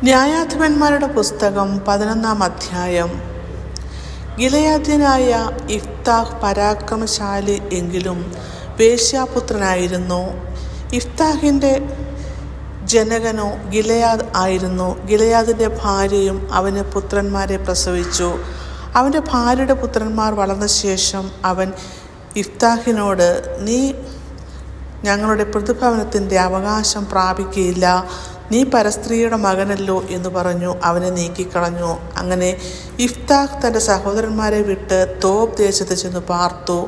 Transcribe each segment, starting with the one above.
ന്യായാധിപന്മാരുടെ പുസ്തകം 11 അധ്യായം. ഗിലെയാദ്യനായ യിഫ്താഹ് പരാക്രമശാലി എങ്കിലും വേശ്യാപുത്രനായിരുന്നു. യിഫ്താഹിൻ്റെ ജനകനോ ഗിലെയാദ് ആയിരുന്നു. ഗിലെയാദിൻ്റെ ഭാര്യയും അവന് പുത്രന്മാരെ പ്രസവിച്ചു. അവൻ്റെ ഭാര്യയുടെ പുത്രന്മാർ വളർന്ന ശേഷം അവൻ യിഫ്താഹിനോട്, നീ ഞങ്ങളുടെ പ്രതിഭവനത്തിൻ്റെ അവകാശം പ്രാപിക്കുകയില്ല, നീ പരസ്ത്രീയുടെ മകനല്ലോ എന്ന് പറഞ്ഞു അവനെ നീക്കിക്കളഞ്ഞു. അങ്ങനെ യിഫ്താഹ് തൻ്റെ സഹോദരന്മാരെ വിട്ട് തോബ് ദേശത്ത് ചെന്ന് പാർത്തു.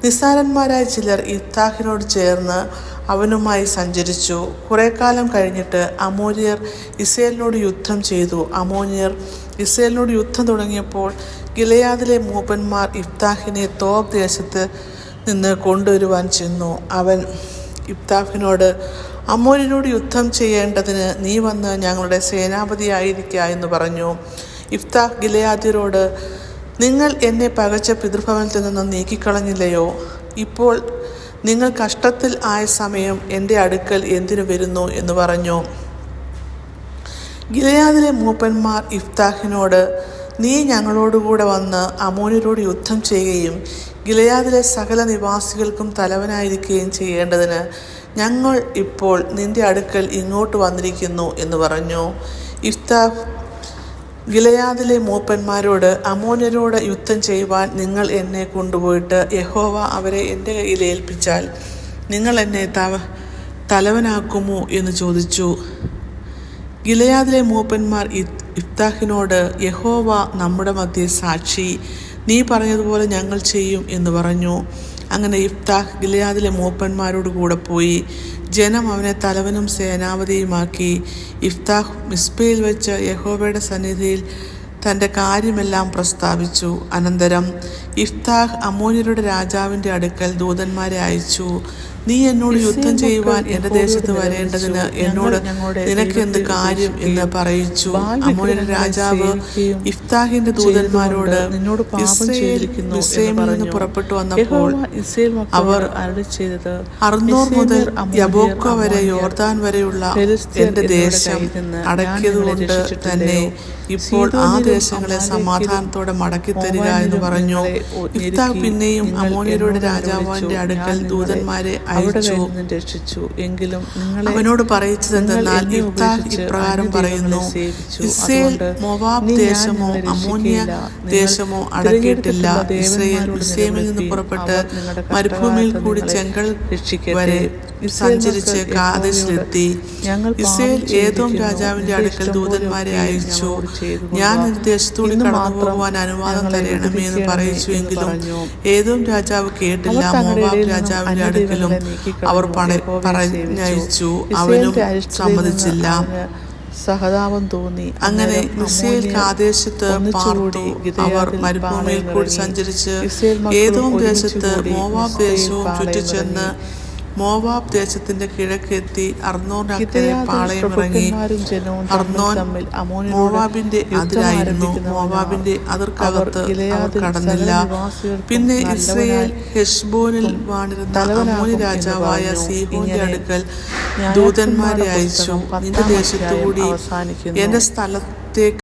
നിസ്സാരന്മാരായ ചിലർ യിഫ്താഹിനോട് ചേർന്ന് അവനുമായി സഞ്ചരിച്ചു. കുറേക്കാലം കഴിഞ്ഞിട്ട് അമോര്യർ ഇസ്രായേലിനോട് യുദ്ധം ചെയ്തു. അമോര്യർ ഇസ്രായേലിനോട് യുദ്ധം തുടങ്ങിയപ്പോൾ ഗിലെയാദിലെ മൂപ്പന്മാർ യിഫ്താഹിനെ തോബ് ദേശത്ത് നിന്ന് കൊണ്ടുവരുവാൻ ചെന്നു. അവൻ യിഫ്താഹിനോട്, അമോര്യരോട് യുദ്ധം ചെയ്യേണ്ടതിന് നീ വന്ന് ഞങ്ങളുടെ സേനാപതിയായിരിക്കുക എന്ന് പറഞ്ഞു. യിഫ്താഹ് ഗിലെയാദ്യരോട്, നിങ്ങൾ എന്നെ പകച്ച പിതൃഭവനത്തിൽ നിന്ന് നീക്കിക്കളഞ്ഞില്ലയോ? ഇപ്പോൾ നിങ്ങൾ കഷ്ടത്തിൽ ആയ സമയം എൻ്റെ അടുക്കൽ എന്തിനു വരുന്നു എന്ന് പറഞ്ഞു. ഗിലെയാദിലെ മൂപ്പന്മാർ യിഫ്താഹിനോട്, നീ ഞങ്ങളോടുകൂടെ വന്ന് അമോര്യരോട് യുദ്ധം ചെയ്യുകയും ഗിലെയാദിലെ സകല നിവാസികൾക്കും തലവനായിരിക്കുകയും ചെയ്യേണ്ടതിന് ഞങ്ങൾ ഇപ്പോൾ നിന്റെ അടുക്കൽ ഇങ്ങോട്ട് വന്നിരിക്കുന്നു എന്ന് പറഞ്ഞു. യിഫ്താഹ് ഗിലെയാദിലെ മൂപ്പന്മാരോട്, അമോര്യരോട് യുദ്ധം ചെയ്യുവാൻ നിങ്ങൾ എന്നെ കൊണ്ടുപോയിട്ട് യഹോവ അവരെ എൻ്റെ കയ്യിൽ ഏൽപ്പിച്ചാൽ നിങ്ങൾ എന്നെ തലവനാക്കുമോ എന്ന് ചോദിച്ചു. ഗിലെയാദിലെ മൂപ്പന്മാർ യിഫ്താഹിനോട്, യഹോവ നമ്മുടെ മധ്യേ സാക്ഷി, നീ പറഞ്ഞതുപോലെ ഞങ്ങൾ ചെയ്യും എന്ന് പറഞ്ഞു. അങ്ങനെ യിഫ്താഹ് ഗിലെയാദിലെ മൂപ്പന്മാരോട് കൂടെ പോയി. ജനം അവനെ തലവനും സേനാപതിയുമാക്കി. യിഫ്താഹ് മിസ്പയിൽ വെച്ച് യഹോവയുടെ സന്നിധിയിൽ തൻ്റെ കാര്യമെല്ലാം പ്രസ്താവിച്ചു. അനന്തരം യിഫ്താഹ് അമോര്യരുടെ രാജാവിൻ്റെ അടുക്കൽ ദൂതന്മാരെ അയച്ചു. നീ എന്നോട് യുദ്ധം ചെയ്യുവാൻ എൻ്റെ ദേശത്ത് വരേണ്ടതിന് എന്നോട് നിനക്ക് എന്ത് കാര്യം എന്ന് പറയിച്ചു. അമോര്യരുടെ രാജാവ് യിഫ്താഹിന്റെ ദൂതന്മാരോട്, മിസ്രയീമിൽ നിന്ന് പുറപ്പെട്ടു വന്നപ്പോൾ അവർ അർന്നോൻ മുതൽ യബ്ബോക്ക വരെ യോർദാൻ വരെയുള്ള എൻ്റെ ദേശം അടക്കിയതുകൊണ്ട് തന്നെ ഇപ്പോൾ ആ ദേശങ്ങളെ സമാധാനത്തോടെ മടക്കിത്തരിക എന്ന് പറഞ്ഞു. യിഫ്താഹ് പിന്നെയും അമോര്യരുടെ രാജാവിന്റെ അടുക്കൽ ദൂതന്മാരെ രക്ഷിച്ചു. എങ്കിലും അവനോട് പറയിച്ചതെന്നാൽ, യിഫ്താഹ് ഇപ്രകാരം പറയുന്നു, ഇസ്രായേൽ മോവാബ് ദേശമോ അമ്മോന്യ ദേശമോ അടക്കിയിട്ടില്ല. ഇസ്രായേൽ മിസ്രയീമിൽ നിന്ന് പുറപ്പെട്ട് മരുഭൂമിയിൽ കൂടി ചെങ്കൽ വരെ സഞ്ചരിച്ച് കാദേശിലെത്തി. ഇസ്രായേൽ ഏദോം രാജാവിന്റെ അടുക്കൽ ദൂതന്മാരെ അയച്ചു, ഞാൻ നിന്റെ ദേശത്തൂടി കടന്നു പോകുവാൻ അനുവാദം തരണമേ എന്ന് പറയിച്ചു. എങ്കിലും ഏദോം രാജാവ് കേട്ടില്ല. മോവാബ് രാജാവിന്റെ അടുക്കലും അവർ പറഞ്ഞയച്ചു, അവനും സമ്മതിച്ചില്ല. സഹതാപം തോന്നി. അങ്ങനെ ഇസ്രായേൽ കാദേശത്ത് പാർത്തു. അവർ മരുഭൂമിയിൽ കൂടി സഞ്ചരിച്ച് ഏദോം ദേശത്ത് മോവാബ് ദേശവും ചുറ്റിച്ചെന്ന് മോവാബ് ദേശത്തിന്റെ കിഴക്കെത്തി അർന്നോനക്കരെ പാളയമിറങ്ങി. അർന്നോൻ മോവാബിന്റെ അതിരായിരുന്നു. മോവാബിന്റെ അതിർക്കകത്ത് അവർ കടന്നില്ല. പിന്നെ ഇസ്രായേൽ ഹെശ്ബോനിൽ വാണിരുന്ന അമ്മോന്യ രാജാവായ സീഹോന്റെ അടുക്കൽ ദൂതന്മാരെ അയച്ചു, നിന്റെ ദേശത്തുകൂടി എന്റെ സ്ഥലത്തേക്ക്